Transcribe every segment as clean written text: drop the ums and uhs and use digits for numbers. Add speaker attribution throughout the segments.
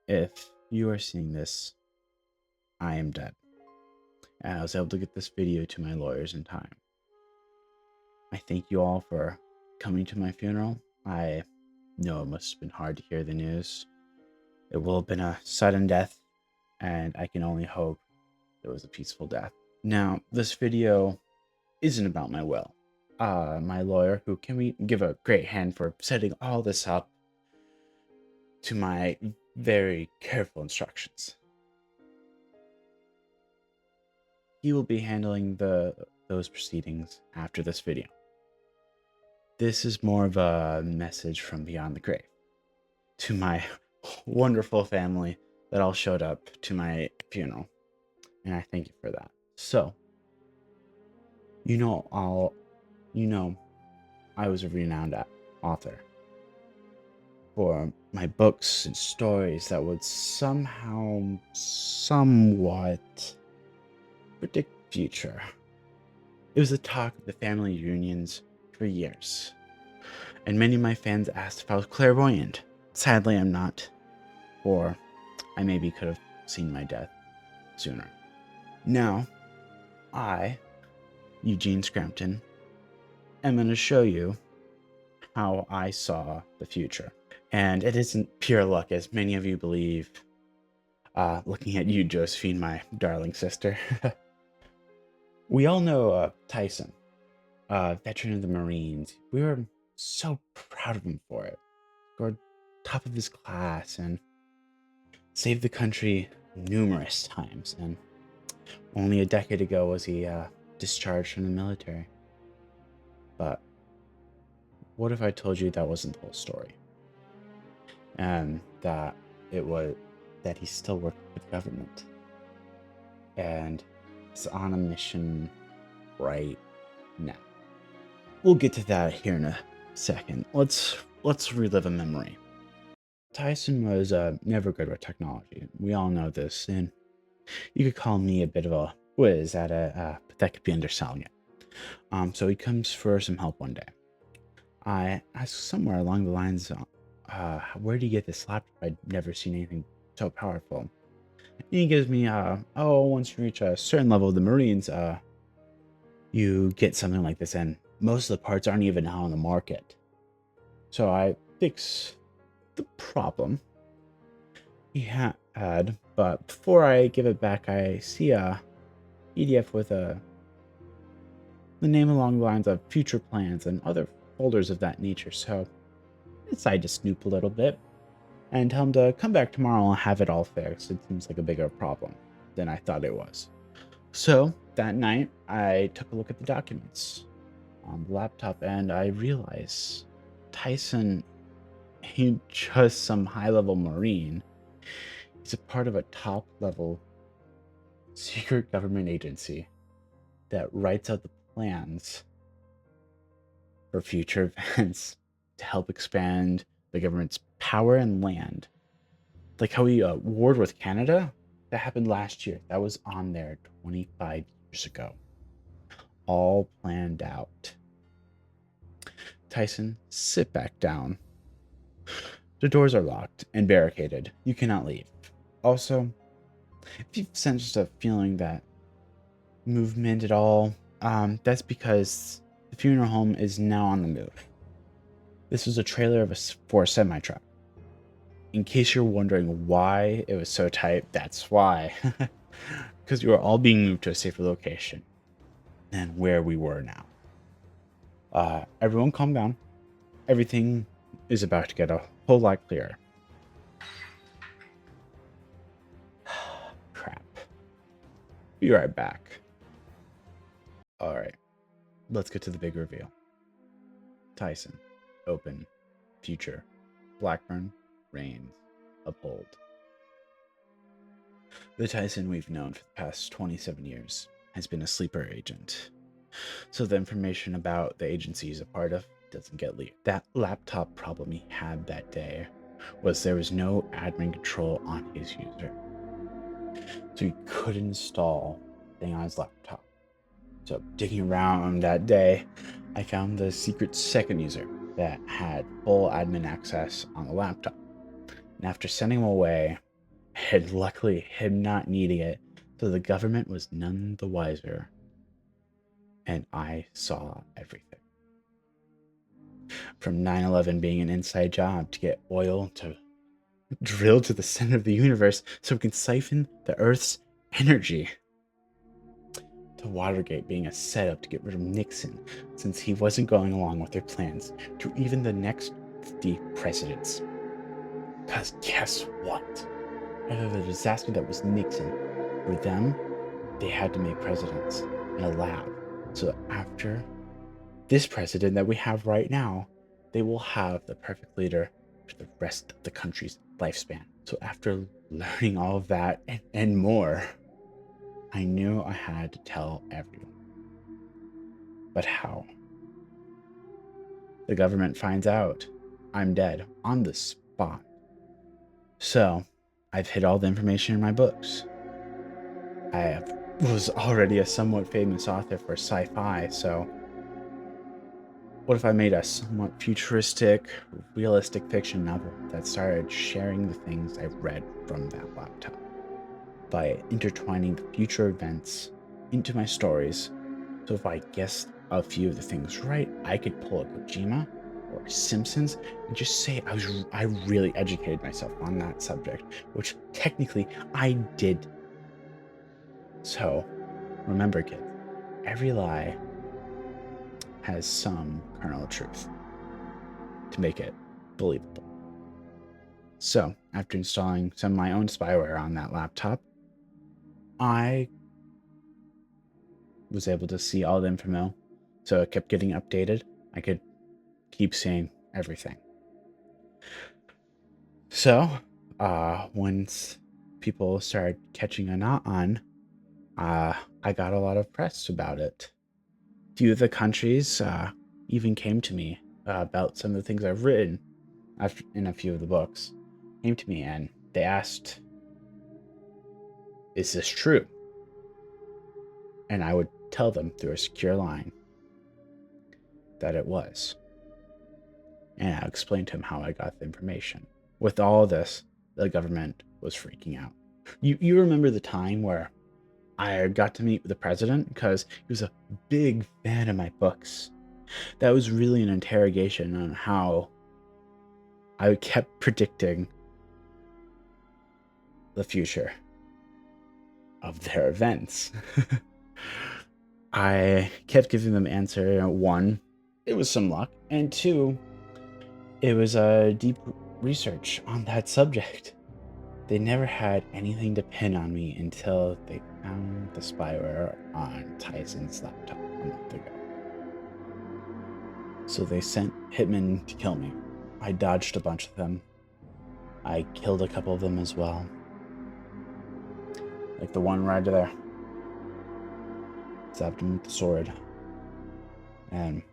Speaker 1: If you are seeing this, I am dead. And I was able to get this video to my lawyers in time. I thank you all for coming to my funeral. I know it must have been hard to hear the news. It will have been a sudden death, and I can only hope it was a peaceful death. Now, this video isn't about my will. My lawyer, who can we give a great hand for setting all this up to my very careful instructions. He will be handling those proceedings after this video. This is more of a message from beyond the grave to my wonderful family that all showed up to my funeral, and I thank you for that. So, I was a renowned author for my books and stories that would somewhat predict the future. It was the talk of the family reunions for years, and many of my fans asked if I was clairvoyant. Sadly, I'm not, or I maybe could have seen my death sooner. Now, I, Eugene Scrampton, am going to show you how I saw the future. And it isn't pure luck, as many of you believe. Looking at you, Josephine, my darling sister. We all know Tyson, veteran of the Marines. We were so proud of him for it. Scored top of his class and saved the country numerous times. And only a decade ago was he discharged from the military. But what if I told you that wasn't the whole story? And that he still worked for the government and is on a mission right now. We'll get to that here in a second. Let's relive a memory. Tyson was never good with technology. We all know this, and you could call me a bit of a whiz at it, but that could be underselling it. So he comes for some help one day. I asked somewhere along the lines, where do you get this laptop? I'd never seen anything so powerful. And he gives me, once you reach a certain level of the Marines, you get something like this, and most of the parts aren't even out on the market. So I fix the problem he had, but before I give it back, I see a PDF with the name along the lines of future plans and other folders of that nature. So I decided to snoop a little bit and tell him to come back tomorrow and have it all fixed. It seems like a bigger problem than I thought it was. So that night, I took a look at the documents on the laptop, and I realized Tyson ain't just some high-level Marine. He's a part of a top-level secret government agency that writes out the plans for future events to help expand the government's power and land. Like how we warred with Canada? That happened last year. That was on there 25 years ago. All planned out. Tyson, sit back down. The doors are locked and barricaded. You cannot leave. Also, if you've sensed a feeling that movement at all, that's because the funeral home is now on the move. This was a trailer for a semi-truck. In case you're wondering why it was so tight, that's why. Because you are all being moved to a safer location than where we were now. Everyone calm down. Everything is about to get a whole lot clearer. Crap. Be right back. Alright, let's get to the big reveal. Tyson, open, future, Blackburn, reigns, uphold. The Tyson we've known for the past 27 years has been a sleeper agent. So the information about the agency he's a part of doesn't get leaked. That laptop problem he had that day was there was no admin control on his user. So he couldn't install thing on his laptop. So digging around that day, I found the secret second user that had full admin access on the laptop. And after sending him away, and luckily him not needing it, so the government was none the wiser. And I saw everything. From 9/11 being an inside job to get oil to drill to the center of the universe so we can siphon the Earth's energy, to Watergate being a setup to get rid of Nixon since he wasn't going along with their plans, to even the next 50 presidents. Because guess what? After the disaster that was Nixon, for them, they had to make presidents in a lab. So after this president that we have right now, they will have the perfect leader for the rest of the country's lifespan. So after learning all of that and more, I knew I had to tell everyone. But how? The government finds out I'm dead on the spot. So I've hid all the information in my books. Was already a somewhat famous author for sci-fi, so what if I made a somewhat futuristic, realistic fiction novel that started sharing the things I read from that laptop by intertwining the future events into my stories? So if I guessed a few of the things right, I could pull a Kojima or Simpsons and just say I really educated myself on that subject, which technically I did. So remember, kids, every lie has some kernel of truth to make it believable. So, after installing some of my own spyware on that laptop, I was able to see all the info, so it kept getting updated. I could keep seeing everything. So, once people started catching on, I got a lot of press about it. Few of the countries even came to me about some of the things I've written in a few of the books. Came to me and they asked, "Is this true?" And I would tell them through a secure line that it was. And I explained to them how I got the information. With all of this, the government was freaking out. You remember the time where I got to meet with the president because he was a big fan of my books. That was really an interrogation on how I kept predicting the future of their events. I kept giving them answer. One, it was some luck, and two, it was a deep research on that subject. They never had anything to pin on me until they found the spyware on Tyson's laptop a month ago. So they sent hitmen to kill me. I dodged a bunch of them. I killed a couple of them as well. Like the one right there. Stabbed him with the sword. And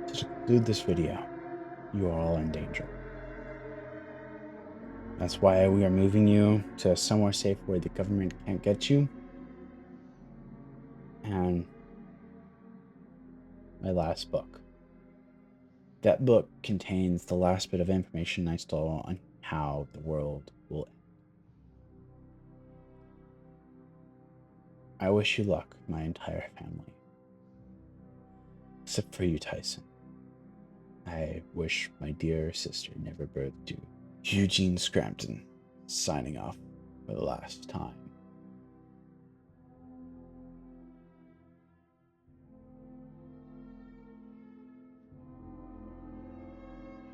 Speaker 1: to conclude this video, you are all in danger. That's why we are moving you to somewhere safe where the government can't get you. And my last book. That book contains the last bit of information I stole on how the world will end. I wish you luck, my entire family. Except for you, Tyson. I wish my dear sister never birthed you. Eugene Scrampton, signing off for the last time.